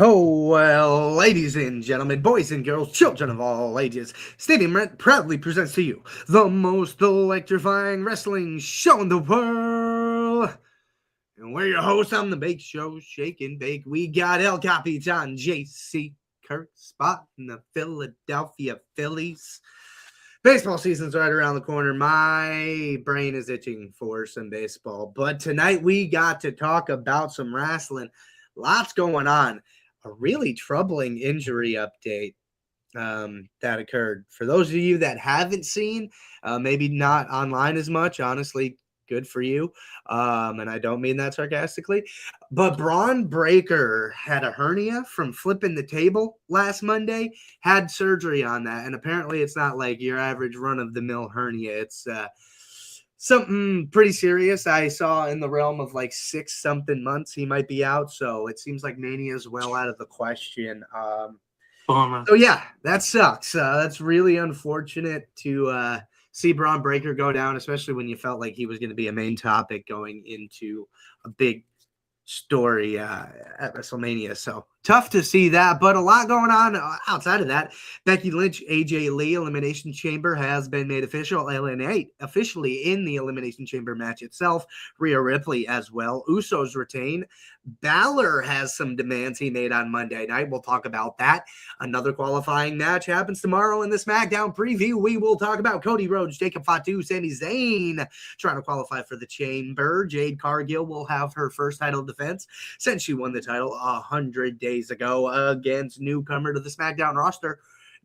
Oh, well, ladies and gentlemen, boys and girls, children of all ages, Stadium Rant proudly presents to you the most electrifying wrespling show in the world. And we're your hosts on the Bake Show, Shake and Bake. We got El Capitan JC Kirk Spot in the Philadelphia Phillies. Baseball season's right around the corner. My brain is itching for some baseball. But tonight we got to talk about some wrestling. Lots going on. A really troubling injury update that occurred. For those of you that haven't seen, maybe not online as much, honestly, good for you. And I don't mean that sarcastically. But Braun Breaker had a hernia from flipping the table last Monday, had surgery on that. And apparently it's not like your average run-of-the-mill hernia. It's something pretty serious. I saw in the realm of like 6-something months he might be out, so it seems like Mania is well out of the question. So yeah, that sucks. That's really unfortunate to see Braun Breaker go down, especially when you felt like he was going to be a main topic going into a big story at WrestleMania. So tough to see that, but a lot going on outside of that. Becky Lynch, AJ Lee Elimination Chamber has been made officially in the Elimination Chamber match itself. Rhea Ripley as well. Usos retain. Bálor has some demands he made on Monday night. We'll talk about that. Another qualifying match happens tomorrow in the SmackDown preview. We will talk about Cody Rhodes, Fatu Sami Zayn trying to qualify for the Chamber. Jade Cargill will have her first title defense since she won the title 100 days ago against newcomer to the SmackDown roster,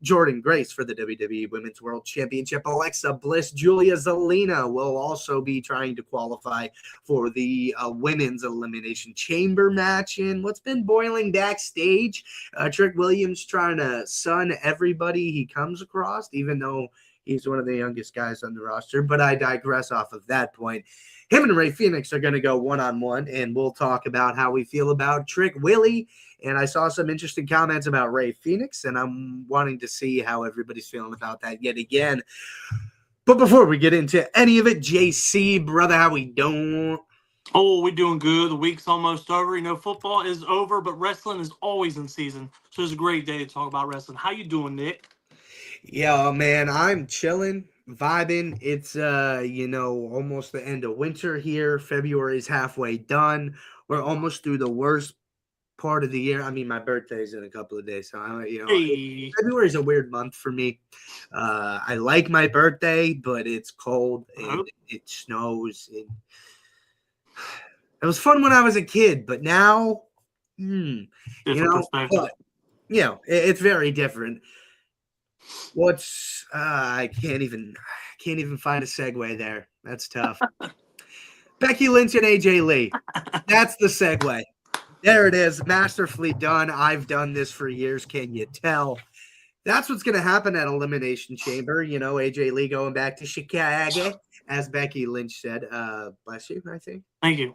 Jordynne Grace, for the WWE Women's World Championship. Alexa Bliss, Giulia, Zelina will also be trying to qualify for the Women's Elimination Chamber match. And what's been boiling backstage, Trick Williams trying to sun everybody he comes across, even though he's one of the youngest guys on the roster. But I digress off of that point. Him and Ray Fenix are going to go one-on-one, and we'll talk about how we feel about Trick Willie. And I saw some interesting comments about Ray Fenix, and I'm wanting to see how everybody's feeling about that yet again. But before we get into any of it, JC, brother, how we doing? Oh, we're doing good. The week's almost over. You know, football is over, but wrestling is always in season. So it's a great day to talk about wrestling. How you doing, Nick? Yeah, man, I'm chilling, vibing. It's almost the end of winter here. February's halfway done. We're almost through the worst part of the year. I mean, my birthday's in a couple of days, so February is a weird month for me. I like my birthday, but it's cold and it snows. And it was fun when I was a kid, but now, it's very different. I can't even find a segue there. That's tough. Becky Lynch and AJ Lee. That's the segue. There it is. Masterfully done. I've done this for years. Can you tell? That's what's going to happen at Elimination Chamber. You know, AJ Lee going back to Chicago, as Becky Lynch said. Bless you, I think. Thank you.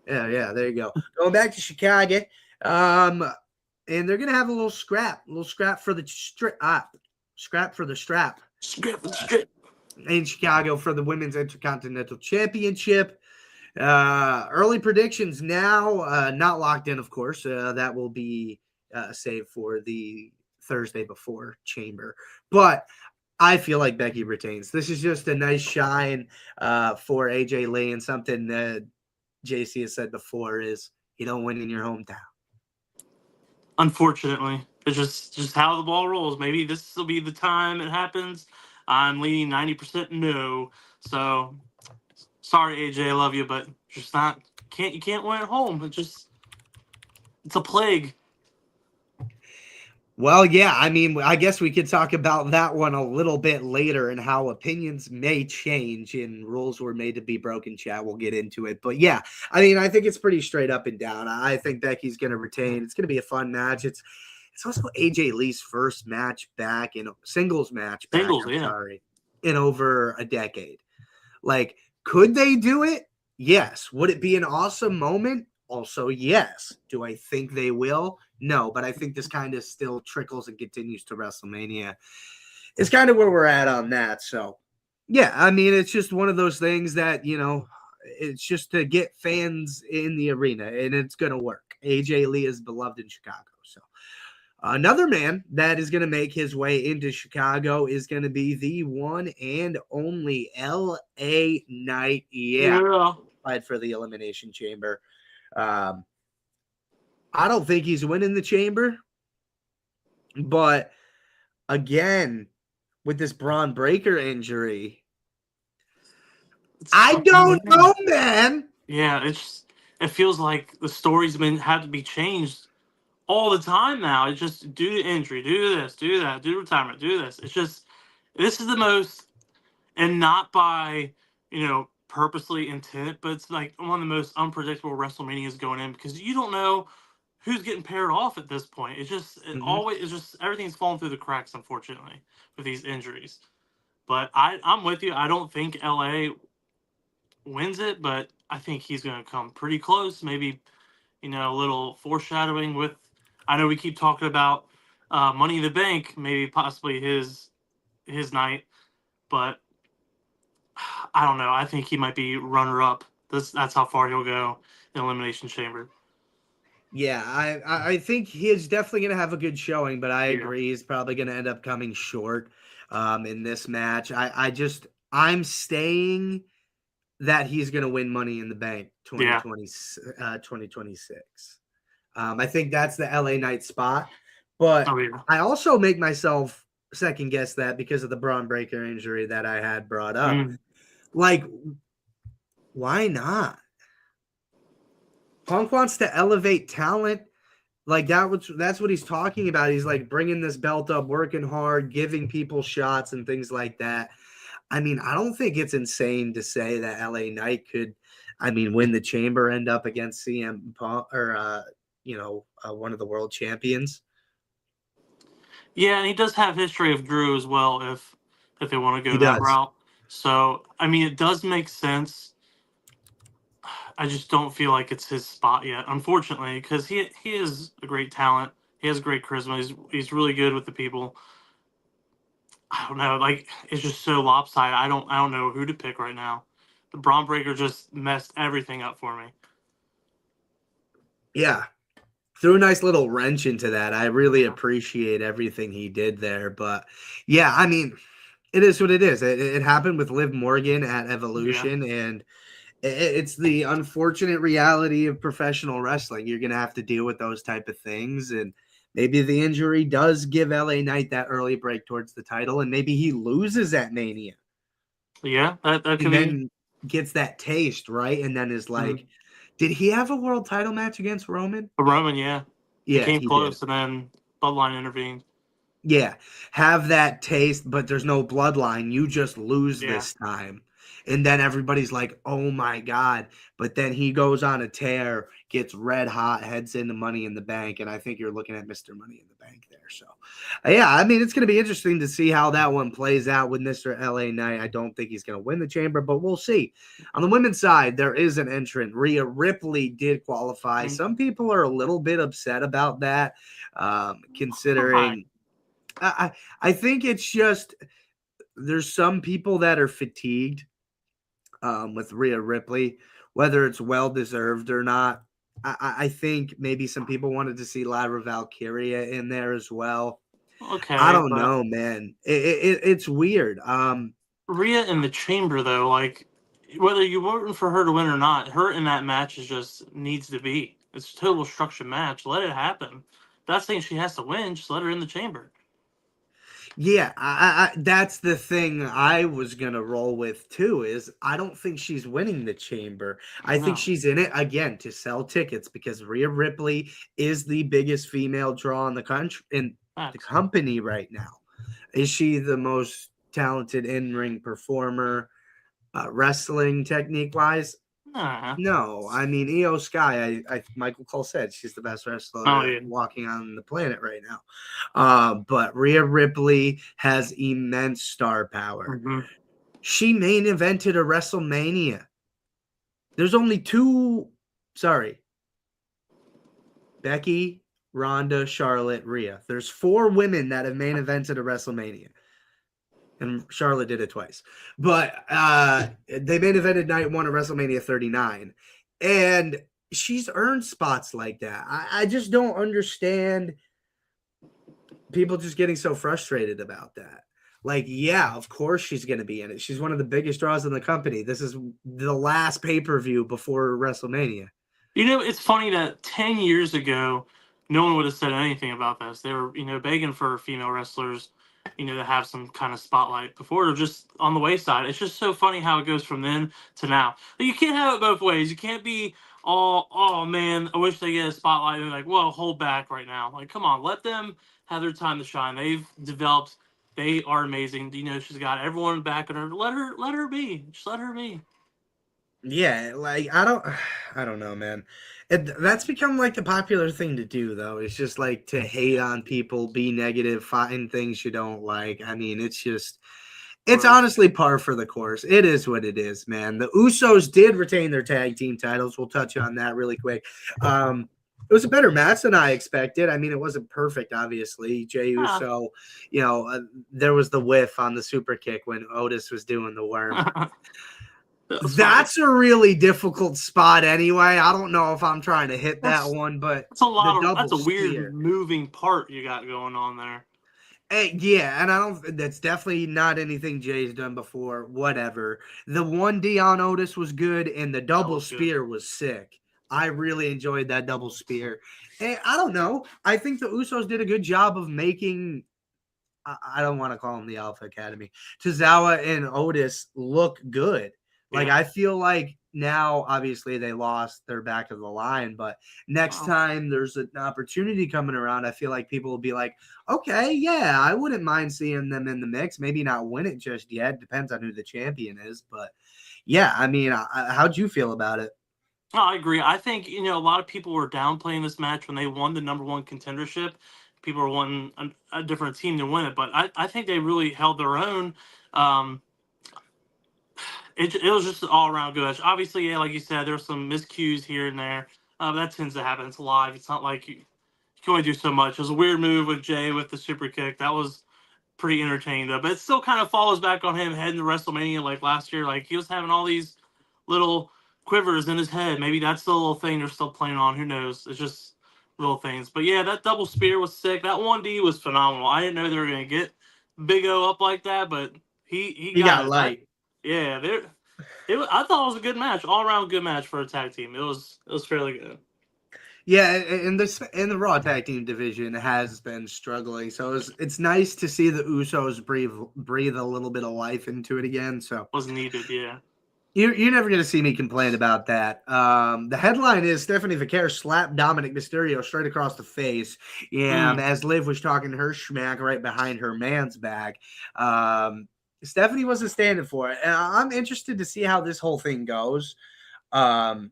Yeah, there you go. Going back to Chicago. And they're going to have a little scrap for the scrap for the strap. In Chicago for the Women's Intercontinental Championship. Early predictions now, not locked in, of course. That will be saved for the Thursday before Chamber. But I feel like Becky retains. This is just a nice shine for AJ Lee, and something that JC has said before is you don't win in your hometown. Unfortunately, it's just how the ball rolls. Maybe this will be the time it happens. I'm leaning 90% no. So sorry, AJ, I love you, but just not you can't win at home. It's a plague. Well, yeah, I mean, I guess we could talk about that one a little bit later and how opinions may change and rules were made to be broken, chat. We'll get into it. But yeah, I mean, I think it's pretty straight up and down. I think Becky's going to retain. It's going to be a fun match. It's also AJ Lee's first match back in singles match back, in over a decade. Like, could they do it? Yes. Would it be an awesome moment? Also, yes. Do I think they will? No, but I think this kind of still trickles and continues to WrestleMania. It's kind of where we're at on that. So, yeah, I mean, it's just one of those things that, it's just to get fans in the arena, and it's going to work. AJ Lee is beloved in Chicago. So another man that is going to make his way into Chicago is going to be the one and only LA Knight. Yeah. Fight for the Elimination Chamber. I don't think he's winning the chamber, but again, with this Braun Breaker injury, I don't know, man. Yeah, it feels like the story's had to be changed all the time now. It's just do the injury, do this, do that, do retirement, do this. It's just this is the most, and not by purposely intent, but it's like one of the most unpredictable WrestleManias going in because you don't know who's getting paired off at this point. It's just everything's falling through the cracks, unfortunately, with these injuries. But I'm with you. I don't think LA wins it, but I think he's going to come pretty close. Maybe, a little foreshadowing with. I know we keep talking about Money in the Bank, maybe possibly his night, but I don't know. I think he might be runner up. That's how far he'll go in Elimination Chamber. Yeah, I think he is definitely going to have a good showing, but I agree he's probably going to end up coming short in this match. I'm staying that he's going to win Money in the Bank 2026. I think that's the LA Knight spot, but I also make myself second guess that because of the Braun Breaker injury that I had brought up. Like, why not? Punk wants to elevate talent. Like that's what he's talking about. He's like bringing this belt up, working hard, giving people shots and things like that. I mean, I don't think it's insane to say that LA Knight could, win the chamber, end up against CM Punk or, one of the world champions. Yeah, and he does have history of Drew as well if they want to go that route. So, it does make sense. I just don't feel like it's his spot yet, unfortunately, because he is a great talent. He has great charisma. He's really good with the people. I don't know, like it's just so lopsided. I don't know who to pick right now. The Braun Breaker just messed everything up for me. Yeah. Threw a nice little wrench into that. I really appreciate everything he did there. But yeah, it is what it is. It happened with Liv Morgan at Evolution, and it's the unfortunate reality of professional wrestling. You're going to have to deal with those type of things. And maybe the injury does give LA Knight that early break towards the title, and maybe he loses at Mania. Yeah, that could and then gets that taste, right? And then is like, did he have a world title match against Roman? Roman, yeah. He came close, and then Bloodline intervened. Yeah, have that taste, but there's no bloodline. You just lose this time. And then everybody's like, oh my God. But then he goes on a tear, gets red hot, heads into Money in the Bank. And I think you're looking at Mr. Money in the Bank there. So, yeah, it's going to be interesting to see how that one plays out with Mr. LA Knight. I don't think he's going to win the chamber, but we'll see. On the women's side, there is an entrant. Rhea Ripley did qualify. Some people are a little bit upset about that, considering I think it's just there's some people that are fatigued with Rhea Ripley, whether it's well-deserved or not. I think maybe some people wanted to see Lyra Valkyria in there as well. Okay. I don't know, man. It's weird. Rhea in the chamber, though, like, whether you're voting for her to win or not, her in that match just needs to be. It's a total structured match. Let it happen. That's saying she has to win. Just let her in the chamber. Yeah, I that's the thing I was going to roll with, too, is I don't think she's winning the chamber. I think she's in it, again, to sell tickets because Rhea Ripley is the biggest female draw in the country, in the company right now. Is she the most talented in-ring performer, wrestling technique-wise? No, Io Sky, Michael Cole said she's the best wrestler walking on the planet right now. But Rhea Ripley has immense star power. She main evented a WrestleMania. There's only Becky, Ronda, Charlotte, Rhea. There's 4 women that have main evented a WrestleMania. And Charlotte did it twice. But they main evented night 1 of WrestleMania 39. And she's earned spots like that. I just don't understand people just getting so frustrated about that. Like, yeah, of course she's going to be in it. She's one of the biggest draws in the company. This is the last pay-per-view before WrestleMania. It's funny that 10 years ago, no one would have said anything about this. They were, begging for female wrestlers, to have some kind of spotlight before. They're just on the wayside. It's just so funny how it goes from then to now. But you can't have it both ways. You can't be all, oh man, I wish they get a spotlight. And like, whoa, hold back right now. Like, come on, let them have their time to shine. They've developed. They are amazing. She's got everyone backing her. Let her be. Just let her be. Yeah, like I don't know, man. That's become like the popular thing to do, though. It's just like to hate on people, be negative, find things you don't like. I mean, it's honestly par for the course. It is what it is, man. The Usos did retain their tag team titles. We'll touch on that really quick. It was a better match than I expected. I mean, it wasn't perfect, obviously. Jey Uso, there was the whiff on the super kick when Otis was doing the worm. That's a really difficult spot anyway. I don't know if I'm trying to hit that one, but that's a weird moving part you got going on there. Yeah, and that's definitely not anything Jay's done before. Whatever. The 1D on Otis was good, and the double spear was sick. I really enjoyed that double spear. And I don't know. I think the Usos did a good job of making, I don't want to call them the Alpha Academy, Tozawa and Otis look good. Like, I feel like now, obviously, they lost their back of the line, but next time there's an opportunity coming around, I feel like people will be like, okay, yeah, I wouldn't mind seeing them in the mix. Maybe not win it just yet. Depends on who the champion is. But, yeah, I mean, how'd you feel about it? Oh, I agree. I think, a lot of people were downplaying this match when they won the number one contendership. People were wanting a different team to win it, but I think they really held their own. It was just an all-around good match. Obviously, yeah, like you said, there's some miscues here and there. That tends to happen. It's live. It's not like you can only do so much. It was a weird move with Jay with the super kick. That was pretty entertaining, though. But it still kind of follows back on him heading to WrestleMania like last year. Like, he was having all these little quivers in his head. Maybe that's the little thing they're still playing on. Who knows? It's just little things. But, yeah, that double spear was sick. That 1D was phenomenal. I didn't know they were going to get Big O up like that, but he got light. Yeah, I thought it was a good match, all around good match for a tag team. It was fairly good. Yeah, and the Raw tag team division has been struggling, so it's nice to see the Usos breathe a little bit of life into it again. So was needed, yeah. You're never going to see me complain about that. The headline is Stephanie Vaquer slapped Dominic Mysterio straight across the face. Yeah, as Liv was talking her schmack right behind her man's back. Stephanie wasn't standing for it. And I'm interested to see how this whole thing goes. I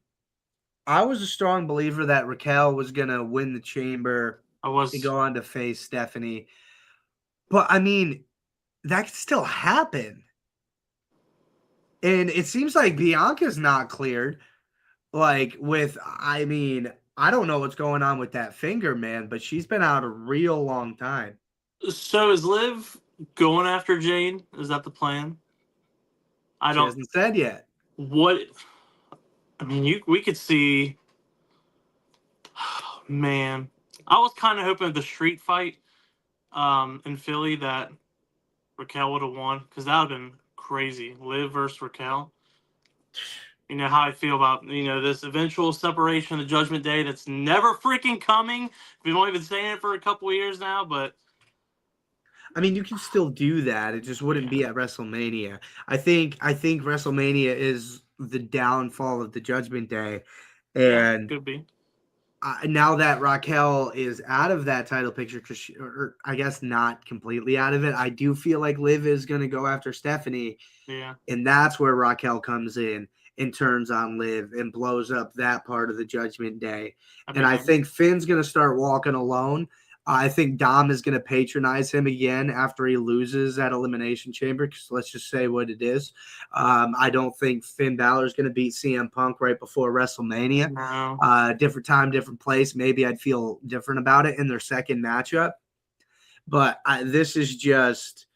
was a strong believer that Raquel was going to win the chamber and go on to face Stephanie. But, I mean, that could still happen. And it seems like Bianca's not cleared. I don't know what's going on with that finger, man, but she's been out a real long time. So is Liv going after Jade? Is that the plan? She hasn't said yet. We could see. Man, I was kind of hoping the street fight in Philly that Raquel would have won, because that would have been crazy. Liv versus Raquel. You know how I feel about this eventual separation of the Judgment Day that's never freaking coming. We've only been saying it for a couple of years now, but. I mean, you can still do that. It just wouldn't be at WrestleMania. I think WrestleMania is the downfall of the Judgment Day, and could be. Now that Raquel is out of that title picture, or I guess not completely out of it, I do feel like Liv is going to go after Stephanie. Yeah, and that's where Raquel comes in and turns on Liv and blows up that part of the Judgment Day. I think Finn's going to start walking alone. I think Dom is going to patronize him again after he loses at Elimination Chamber, because let's just say what it is. I don't think Finn Balor is going to beat CM Punk right before WrestleMania. No. Different time, different place. Maybe I'd feel different about it in their second matchup. But this is just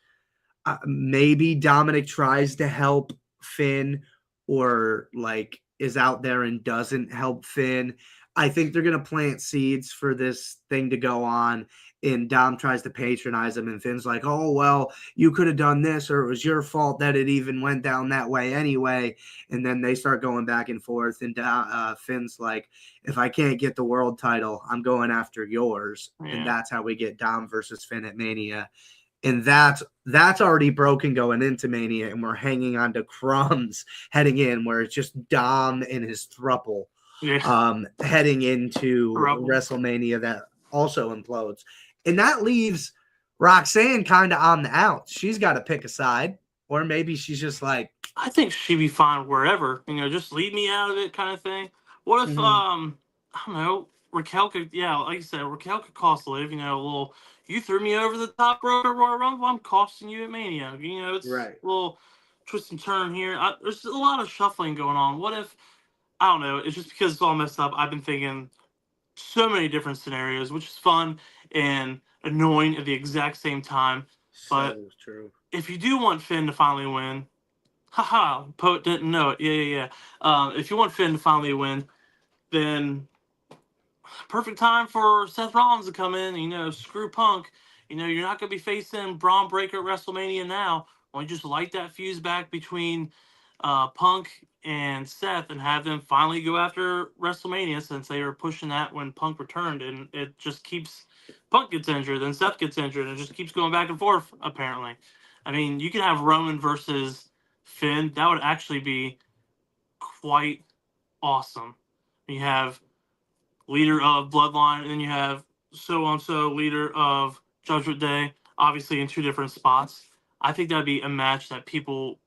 maybe Dominic tries to help Finn, or like is out there and doesn't help Finn. I think they're going to plant seeds for this thing to go on. And Dom tries to patronize him, and Finn's like, oh, well, you could have done this, or it was your fault that it even went down that way anyway. And then they start going back and forth, and Finn's like, if I can't get the world title, I'm going after yours. Yeah. And that's how we get Dom versus Finn at Mania. And that's already broken going into Mania, and we're hanging on to crumbs heading in, where it's just Dom and his thruple heading into WrestleMania that also implodes. And that leaves Roxanne kind of on the outs. She's got to pick a side, or maybe she's just like, I think she'd be fine wherever, just leave me out of it kind of thing. What if, I don't know, Raquel could, like you said, Raquel could cost Liv, a little, you threw me over the top rope at Royal Rumble, I'm costing you at Mania. It's right. A little twist and turn here. There's a lot of shuffling going on. What if, I don't know, it's just because it's all messed up. I've been thinking so many different scenarios, which is fun and annoying at the exact same time. But so true. If you do want Finn to finally win, haha, Poet didn't know it. Yeah. If you want Finn to finally win, then perfect time for Seth Rollins to come in, screw Punk. You're not going to be facing Braun Breaker at WrestleMania now. Why don't you just light that fuse back between Punk and Seth and have them finally go after WrestleMania, since they were pushing that when Punk returned, and it just keeps, Punk gets injured, then Seth gets injured, and it just keeps going back and forth, apparently. I mean, you can have Roman versus Finn. That would actually be quite awesome. You have leader of Bloodline, and then you have so-and-so leader of Judgment Day, obviously in two different spots. I think that'd be a match that people,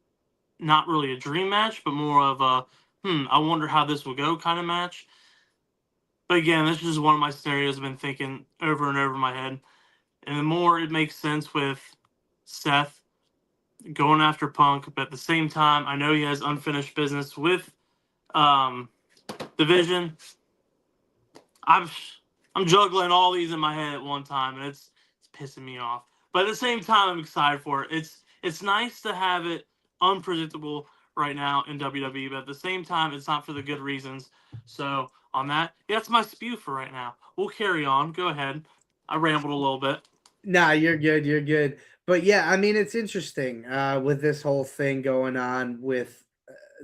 not really a dream match, but more of a, I wonder how this will go kind of match. But again, this is just one of my scenarios I've been thinking over and over in my head. And the more it makes sense with Seth going after Punk, but at the same time, I know he has unfinished business with Division. I'm juggling all these in my head at one time, and it's pissing me off. But at the same time, I'm excited for it. It's nice to have it unpredictable right now in WWE, but at the same time, it's not for the good reasons. So on that, that's my spew for right now. We'll carry on. Go ahead. I rambled a little bit. Nah, you're good. You're good. But yeah, I mean, it's interesting with this whole thing going on with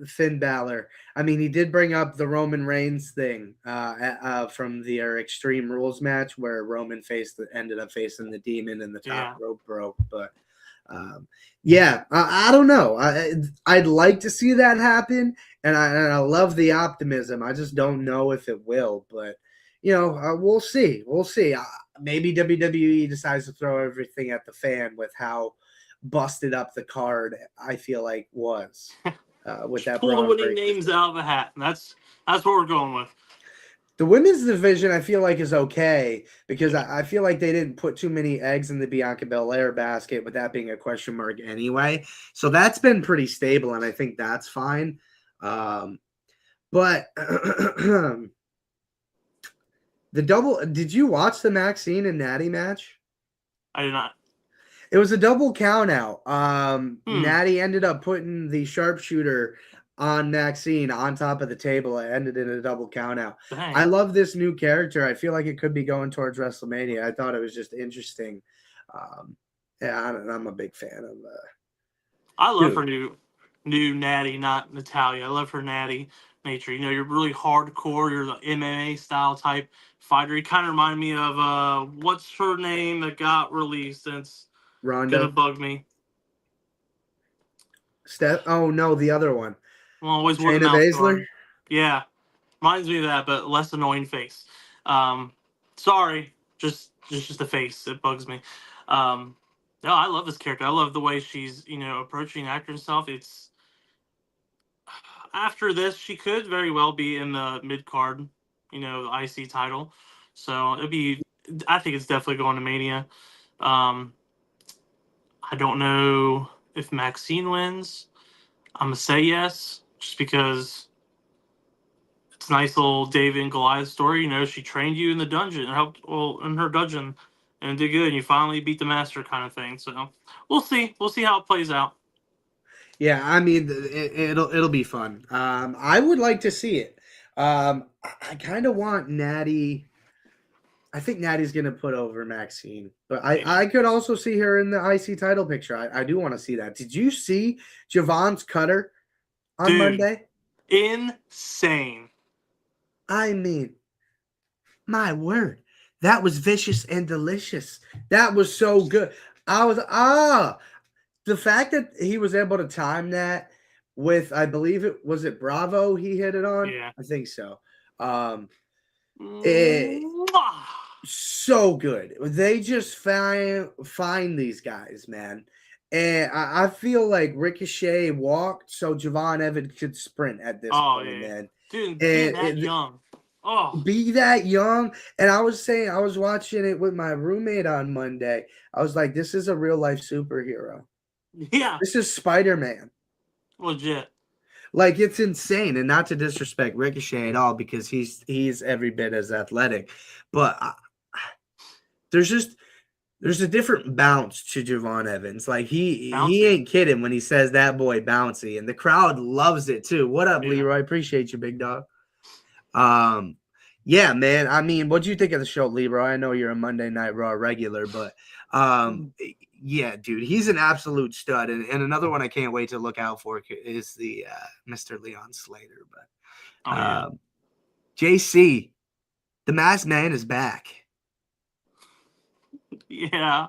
Finn Balor. I mean, he did bring up the Roman Reigns thing from the Extreme Rules match where Roman ended up facing the Demon and the top rope broke. But I don't know. I'd like to see that happen, and I love the optimism. I just don't know if it will, but we'll see. We'll see. Maybe WWE decides to throw everything at the fan with how busted up the card I feel like was with that. Pull the winning names out of the hat. And that's what we're going with. The women's division, I feel like, is okay because I feel like they didn't put too many eggs in the Bianca Belair basket, with that being a question mark anyway. So that's been pretty stable, and I think that's fine. But did you watch the Maxine and Natty match? I did not. It was a double count out. Natty ended up putting the sharpshooter on Maxine on top of the table. It ended in a double count out. Dang. I love this new character. I feel like it could be going towards WrestleMania. I thought it was just interesting. I'm a big fan of I love her new Natty, not Natalia. I love her Natty nature. You're really hardcore. You're the MMA style type fighter. You kind of remind me of what's her name that got released? It's Ronda. Gonna bug me. Oh no, the other one. Well, always Shayna Baszler. Yeah, reminds me of that, but less annoying face. Sorry, just the face. It bugs me. No, I love this character. I love the way she's approaching acting herself. It's after this, she could very well be in the mid card, the IC title. So it'd be. I think it's definitely going to Mania. I don't know if Maxine wins. I'm going to say yes, just because it's a nice little David and Goliath story. She trained you in the dungeon and helped in her dungeon and did good. And you finally beat the master kind of thing. So we'll see. We'll see how it plays out. Yeah, I mean, it'll be fun. I would like to see it. I kind of want Natty. I think Natty's gonna put over Maxine, but I could also see her in the IC title picture. I do want to see that. Did you see Javon's cutter on Dude, Monday? insane. I mean, my word, that was vicious and delicious. That was so good. I was the fact that he was able to time that with, I believe it Bravo he hit it on. Yeah. I think so. It, so good. They just find these guys, man. And I feel like Ricochet walked so Javon Evans could sprint at this point, yeah. man. Dude, being that young. Be that young. And I was saying, I was watching it with my roommate on Monday. I was like, this is a real life superhero. Yeah. This is Spider-Man. Legit. Like, it's insane. And not to disrespect Ricochet at all, because he's every bit as athletic. But there's a different bounce to Javon Evans. Like, he ain't kidding when he says that boy bouncy. And the crowd loves it too. What up, Leroy? Appreciate you, big dog. Yeah, man. I mean, what'd you think of the show, Leroy? I know you're a Monday Night Raw regular, but yeah, dude, he's an absolute stud. And another one I can't wait to look out for is the Mr. Leon Slater. But JC, the masked man, is back. Yeah,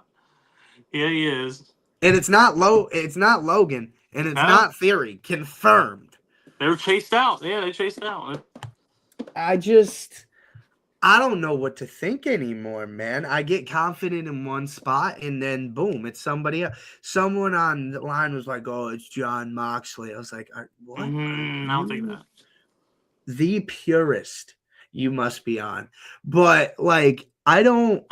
he is. And it's not Logan, and it's not Theory. Confirmed. They were chased out. Yeah, they chased out. I don't know what to think anymore, man. I get confident in one spot, and then boom, it's somebody else. Someone on the line was like, "Oh, it's Jon Moxley." I was like, "What?" I don't think that. The purist you must be on, but like, I don't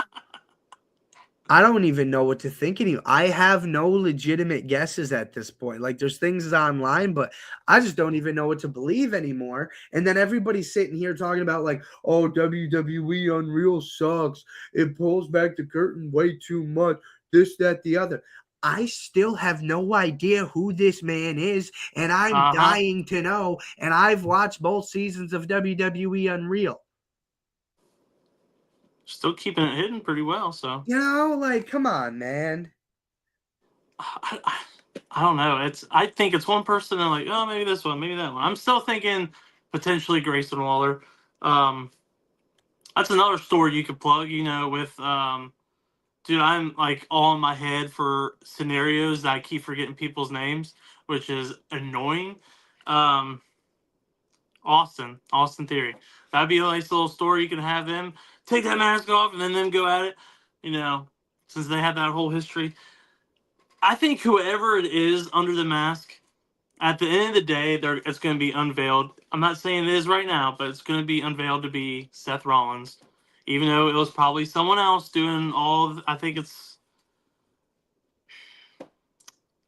even know what to think anymore. I have no legitimate guesses at this point. Like, there's things online, but I just don't even know what to believe anymore. And then everybody's sitting here talking about like, oh, WWE Unreal sucks. It pulls back the curtain way too much. This, that, the other. I still have no idea who this man is, and I'm dying to know. And I've watched both seasons of WWE Unreal. Still keeping it hidden pretty well, so. You know, like, come on, man. I don't know. I think it's one person and like, oh, maybe this one, maybe that one. I'm still thinking potentially Grayson Waller. That's another story you could plug, with dude, I'm like all in my head for scenarios that I keep forgetting people's names, which is annoying. Austin Theory. That'd be a nice little story. You can have them take that mask off and then them go at it, since they have that whole history. I think whoever it is under the mask, at the end of the day, it's going to be unveiled. I'm not saying it is right now, but it's going to be unveiled to be Seth Rollins, even though it was probably someone else doing all. I think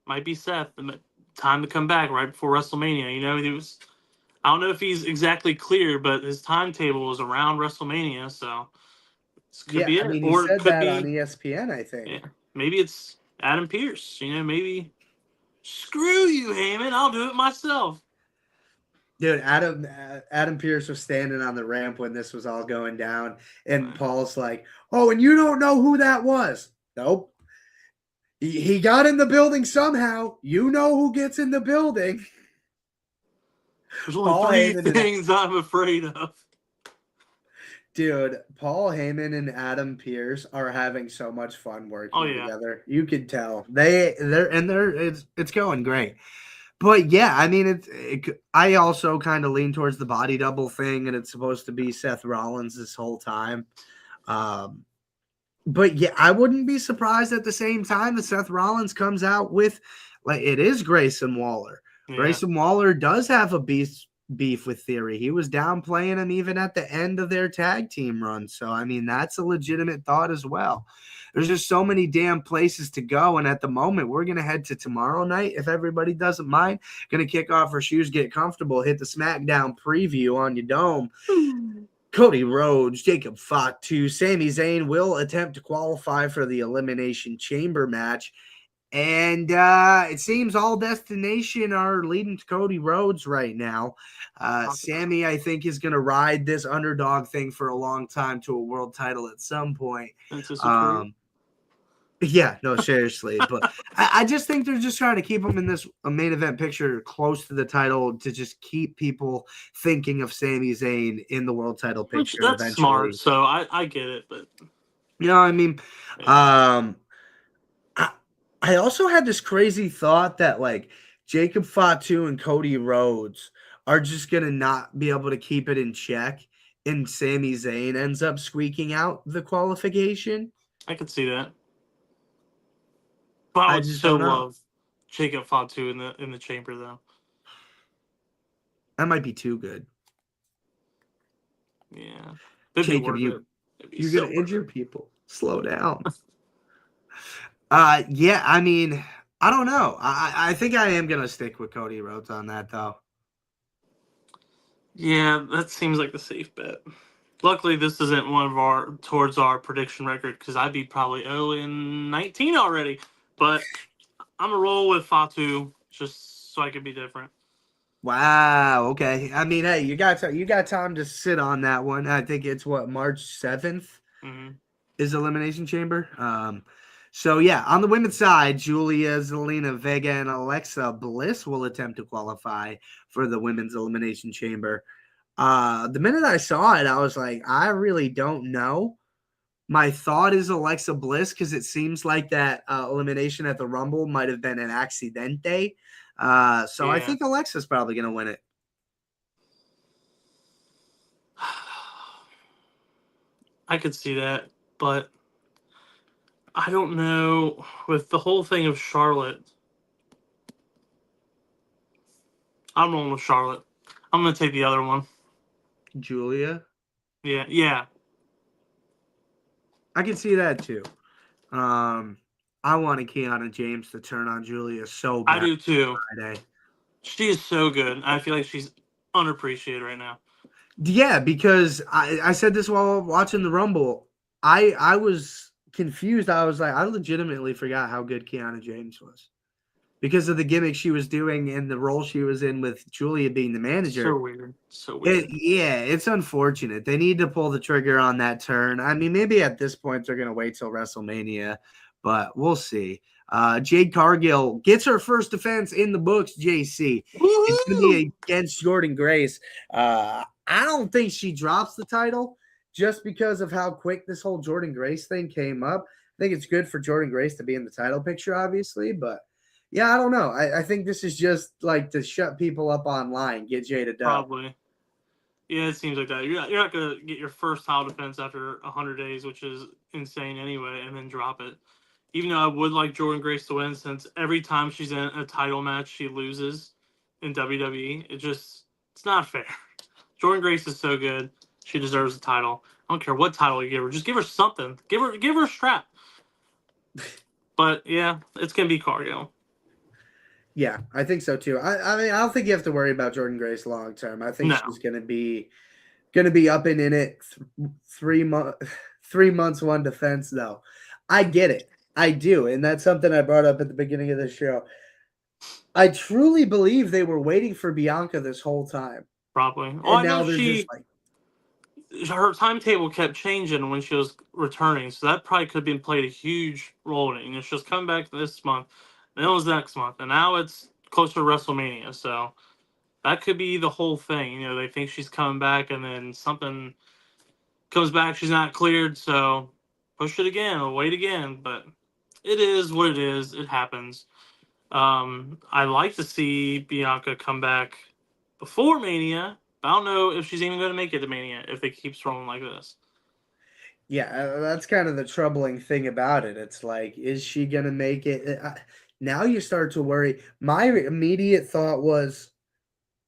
might be Seth. Time to come back right before WrestleMania. He was. I don't know if he's exactly clear, but his timetable was around WrestleMania, so this could be it. I mean, he said that on ESPN, I think. Yeah, maybe it's Adam Pearce. Maybe screw you, Heyman. I'll do it myself. Dude, Adam Pearce was standing on the ramp when this was all going down, and Paul's like, "Oh, and you don't know who that was?" Nope. He got in the building somehow. You know who gets in the building. There's only three things I'm afraid of. Dude, Paul Heyman and Adam Pearce are having so much fun working together. You could tell it's going great. But yeah, I mean, I also kind of lean towards the body double thing, and it's supposed to be Seth Rollins this whole time. But yeah, I wouldn't be surprised at the same time that Seth Rollins comes out with, like, it is Grayson Waller. Yeah. Grayson Waller does have a beef with Theory. He was downplaying him even at the end of their tag team run. So, I mean, that's a legitimate thought as well. There's just so many damn places to go. And at the moment, we're going to head to tomorrow night, if everybody doesn't mind. Going to kick off our shoes, get comfortable, hit the SmackDown preview on your dome. Cody Rhodes, Jacob Fatu, Sami Zayn will attempt to qualify for the Elimination Chamber match. And it seems all destination are leading to Cody Rhodes right now. Sammy, I think, is going to ride this underdog thing for a long time to a world title at some point. Yeah, no, seriously. But I just think they're just trying to keep him in this main event picture close to the title to just keep people thinking of Sami Zayn in the world title picture. That's eventually. smart, so I get it. But you know what I mean? Yeah. I also had this crazy thought that like Jacob Fatu and Cody Rhodes are just going to not be able to keep it in check, and Sami Zayn ends up squeaking out the qualification. I could see that. But I would so love Jacob Fatu in the chamber, though. That might be too good. Yeah. Jacob, you're going to injure people. Slow down. Yeah, I mean, I don't know. I think I am going to stick with Cody Rhodes on that, though. Yeah, that seems like the safe bet. Luckily, this isn't one of towards our prediction record, because I'd be probably 0-19 already. But I'm going to roll with Fatu just so I can be different. Wow. Okay. I mean, hey, you got time to sit on that one. I think it's March 7th is Elimination Chamber. So yeah, on the women's side, Giulia, Zelina, Vega, and Alexa Bliss will attempt to qualify for the women's Elimination Chamber. The minute I saw it, I was like, I really don't know. My thought is Alexa Bliss because it seems like that elimination at the Rumble might have been an accidente. So yeah. I think Alexa's probably going to win it. I could see that, but I don't know. With the whole thing of Charlotte, I'm rolling with Charlotte. I'm going to take the other one. Giulia? Yeah. I can see that too. I wanted Kiana James to turn on Giulia so bad. I do too. Friday. She is so good. I feel like she's unappreciated right now. Yeah, because I said this while watching the Rumble. I was confused. I was like, I legitimately forgot how good Kiana James was because of the gimmick she was doing and the role she was in with Giulia being the manager. So weird. It's unfortunate. They need to pull the trigger on that turn. I mean, maybe at this point they're going to wait till WrestleMania, but we'll see. Jade Cargill gets her first defense in the books, JC. Woo-hoo! It's going to be against Jordynne Grace. I don't think she drops the title just because of how quick this whole Jordynne Grace thing came up. I think it's good for Jordynne Grace to be in the title picture, obviously, but yeah, I don't know. I think this is just like to shut people up online, get Jade a dub. Probably. Yeah, it seems like that. You're not going to get your first title defense after 100 days, which is insane anyway, and then drop it. Even though I would like Jordynne Grace to win, since every time she's in a title match, she loses in WWE. It's not fair. Jordynne Grace is so good. She deserves a title. I don't care what title you give her. Just give her something. Give her a strap. But, yeah, it's going to be Cargill. Yeah, I think so, too. I mean, I don't think you have to worry about Jordynne Grace long term. I think she's going to be up and in it 3 months, one defense, though. I get it. I do, and that's something I brought up at the beginning of the show. I truly believe they were waiting for Bianca this whole time. Probably. Well, and now they're just like... Her timetable kept changing when she was returning, so that probably could have been played a huge role in it. She was coming back this month, then it was next month, and now it's closer to WrestleMania, so that could be the whole thing. They think she's coming back, and then something comes back, she's not cleared, so push it again or wait again, but it is what it is. It happens. I like to see Bianca come back before Mania. I don't know if she's even going to make it to Mania if they keep rolling like this. Yeah, that's kind of the troubling thing about it. It's like, is she going to make it? Now you start to worry. My immediate thought was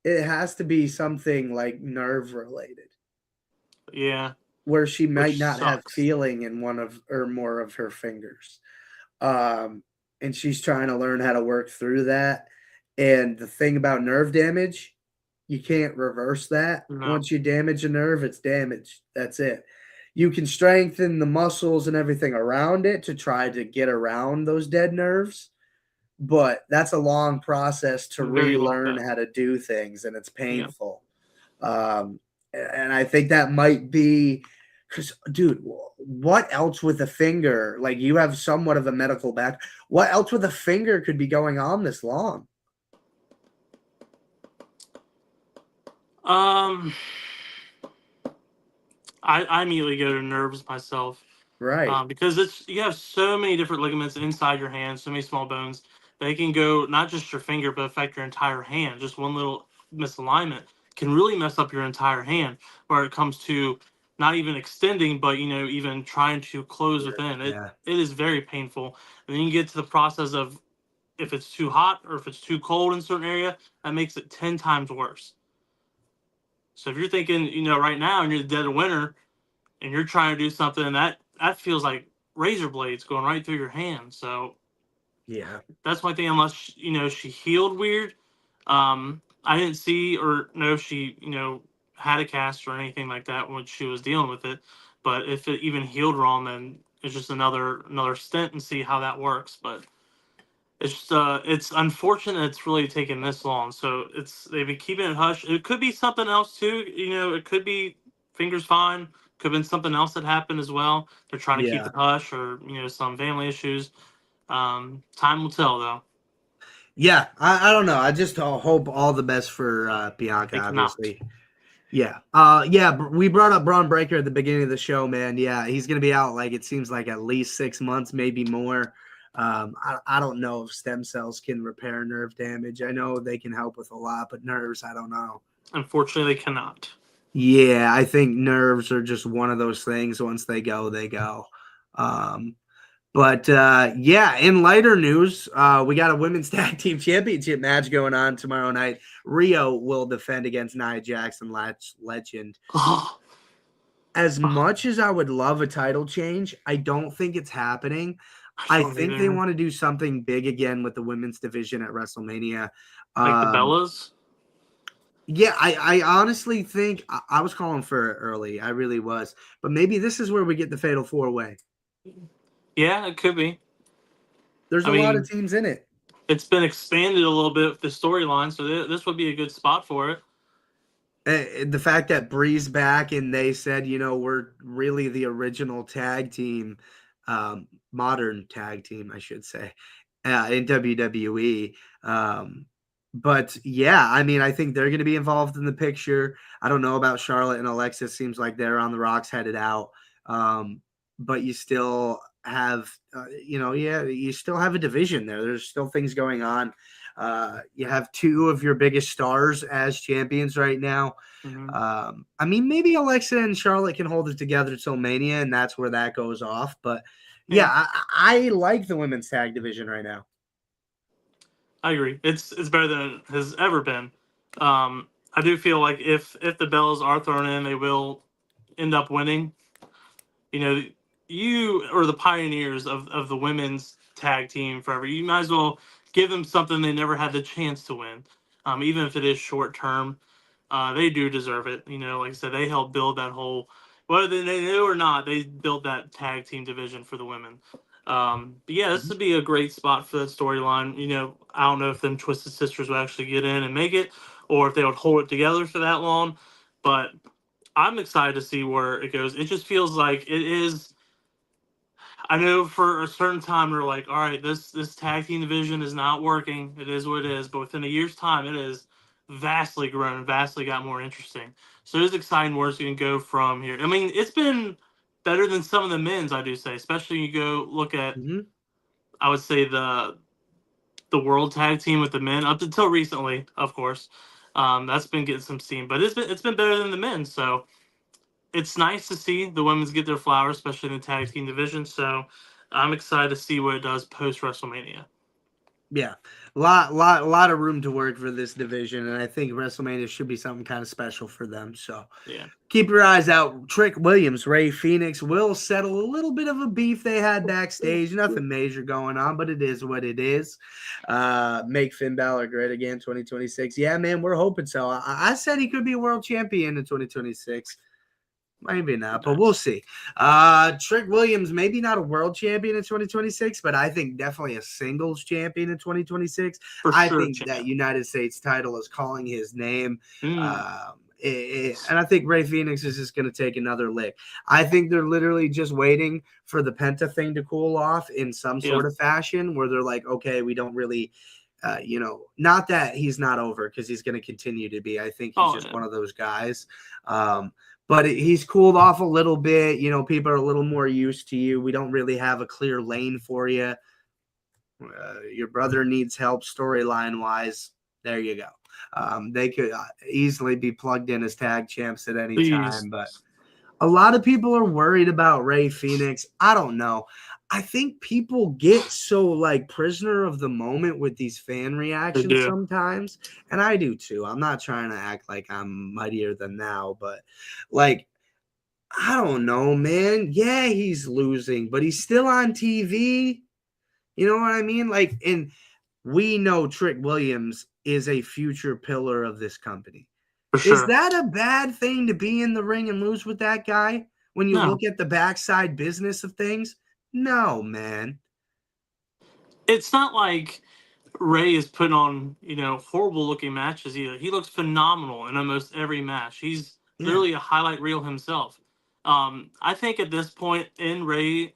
it has to be something like nerve related. Yeah. Where she might not have feeling in one of or more of her fingers. And she's trying to learn how to work through that. And the thing about nerve damage, you can't reverse that. No. Once you damage a nerve, it's damaged. That's it. You can strengthen the muscles and everything around it to try to get around those dead nerves. but that's a long process to Very long relearn path. how to do things, and it's Yeah. painful. And I think that might be because, dude, what else with a finger? Like, you have somewhat of a medical back. What else with a finger could be going on this long? I immediately go to nerves myself. Right. Because you have so many different ligaments inside your hand, so many small bones. They can go not just your finger, but affect your entire hand. Just one little misalignment can really mess up your entire hand. Where it comes to not even extending, but even trying to close within it. Yeah. It is very painful. And then you get to the process of if it's too hot or if it's too cold in a certain area, that makes it 10 times worse. So if you're thinking, right now, and you're the dead of winter, and you're trying to do something that feels like razor blades going right through your hand. So Yeah. that's my thing. Unless she healed weird, I didn't see or know if she had a cast or anything like that when she was dealing with it. But if it even healed wrong, then it's just another stint and see how that works. But it's just, it's unfortunate it's really taken this long. So they've been keeping it hush. It could be something else too. It could be fingers fine. Could have been something else that happened as well. They're trying to keep Yeah. it hush, or some family issues. Time will tell, though. Yeah. I don't know. I just hope all the best for Bianca, They cannot. obviously. Yeah. We brought up Braun Breaker at the beginning of the show, man. Yeah, he's going to be out, like, it seems like at least 6 months, maybe more. I don't know if stem cells can repair nerve damage. I know they can help with a lot, but nerves, I don't know. Unfortunately, they cannot. Yeah, I think nerves are just one of those things. Once they go, they go. Yeah, in lighter news, we got a women's tag team championship match going on tomorrow night. Rio will defend against Nia Jackson, legend. As much as I would love a title change, I don't think it's happening. I think they want to do something big again with the women's division at WrestleMania. Like the Bellas? Yeah, I honestly think I was calling for it early. I really was. But maybe this is where we get the Fatal 4-Way. Yeah, it could be. There's a lot of teams in it. It's been expanded a little bit with the storyline, so this would be a good spot for it. The fact that Bree's back and they said, we're really the original tag team, modern tag team, I should say, in WWE. But yeah, I mean, I think they're going to be involved in the picture. I don't know about Charlotte and Alexa. Seems like they're on the rocks, headed out. But you still have, you still have a division there. There's still things going on. You have two of your biggest stars as champions right now. Mm-hmm. I mean, maybe Alexa and Charlotte can hold it together till Mania, and that's where that goes off. But yeah, I like the women's tag division right now. I agree. It's better than it has ever been. I do feel like if the bells are thrown in, they will end up winning. You are the pioneers of the women's tag team forever. You might as well give them something they never had the chance to win, even if it is short term. They do deserve it. Like I said, they helped build that whole, whether they knew or not, they built that tag team division for the women. But yeah, this would be a great spot for that storyline. I don't know if them Twisted Sisters will actually get in and make it, or if they would hold it together for that long. But I'm excited to see where it goes. It just feels like it is. I know for a certain time we're like, all right, this tag team division is not working. It is what it is. But within a year's time, it is vastly grown, vastly got more interesting. So it is exciting where it's going to go from here. I mean, it's been better than some of the men's, I do say. Especially you go look at, I would say the world tag team with the men up until recently, of course. That's been getting some steam, but it's been better than the men. So it's nice to see the women's get their flowers, especially in the tag team division. So I'm excited to see what it does post WrestleMania. Yeah, lot of room to work for this division, and I think WrestleMania should be something kind of special for them. So Yeah, keep your eyes out. Trick Williams, Ray Fenix will settle a little bit of a beef they had backstage. Nothing major going on, but it is what it is. Make Finn Balor great again 2026. Yeah, man, we're hoping so. I said he could be a world champion in 2026. Maybe not, but Nice. we'll see. Trick Williams, maybe not a world champion in 2026, but I think definitely a singles champion in 2026. For I sure, think that champ. United States title is calling his name. Mm. And I think Rey Fenix is just going to take another lick. I think they're literally just waiting for the Penta thing to cool off in some sort of fashion where they're like, okay, we don't really, not that he's not over because he's going to continue to be. I think he's just one of those guys. But he's cooled off a little bit. People are a little more used to you. We don't really have a clear lane for you. Your brother needs help storyline-wise. There you go. They could easily be plugged in as tag champs at any time. But a lot of people are worried about Rey Fenix. I don't know. I think people get so prisoner of the moment with these fan reactions sometimes. And I do too. I'm not trying to act like I'm mightier than thou, but I don't know, man. Yeah, he's losing, but he's still on TV. You know what I mean? And we know Trick Williams is a future pillar of this company. For sure. Is that a bad thing to be in the ring and lose with that guy when you look at the backside business of things? No, man. It's not like Rey is putting on, horrible looking matches either. He looks phenomenal in almost every match. He's literally a highlight reel himself. I think at this point in Rey,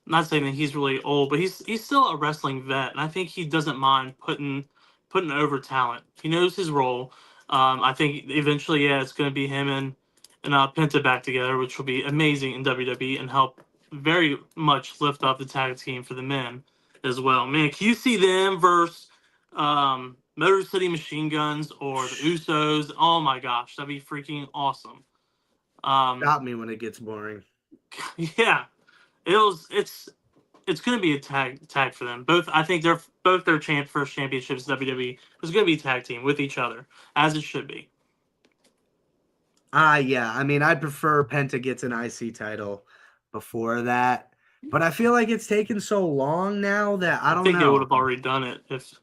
I'm not saying that he's really old, but he's still a wrestling vet, and I think he doesn't mind putting over talent. He knows his role. I think eventually, it's going to be him and Penta back together, which will be amazing in WWE and help very much lift up the tag team for the men as well. Man, can you see them versus Motor City Machine Guns or the Usos? Oh my gosh, that'd be freaking awesome. Stop me when it gets boring. Yeah, it's going to be a tag for them. Both, I think they're both their first championships in WWE was going to be a tag team with each other, as it should be. Yeah. I mean, I prefer Penta gets an IC title before that, but I feel like it's taken so long now that I don't know. I think they would have already done it if.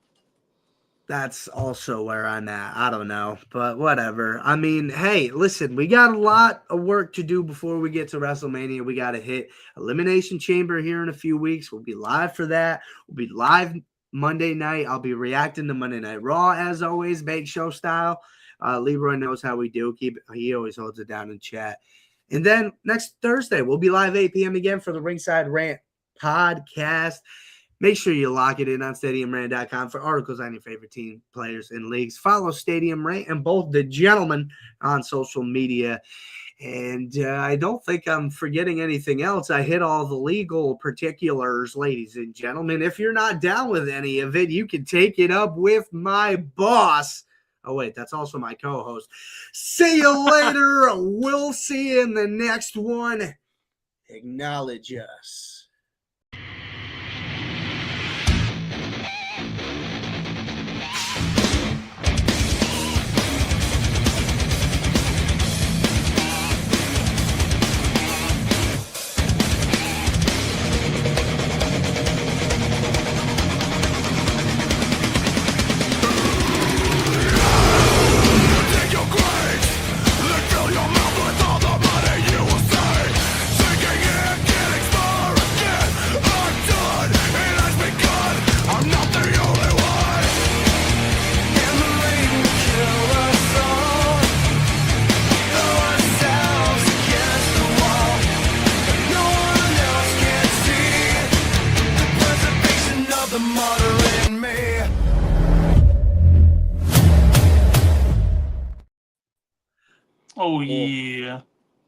That's also where I'm at. I don't know, but whatever. I mean, hey, listen, we got a lot of work to do before we get to WrestleMania. We got to hit Elimination Chamber here in a few weeks. We'll be live for that. We'll be live Monday night. I'll be reacting to Monday Night Raw as always, Bake Show style. Leroy knows how we do. He always holds it down in chat. And then next Thursday, we'll be live 8 p.m. again for the Ringside Rant podcast. Make sure you lock it in on StadiumRant.com for articles on your favorite team, players, and leagues. Follow Stadium Rant and both the gentlemen on social media. And I don't think I'm forgetting anything else. I hit all the legal particulars, ladies and gentlemen. If you're not down with any of it, you can take it up with my boss. Oh, wait, that's also my co-host. See you later. We'll see you in the next one. Acknowledge us. Oh, yeah.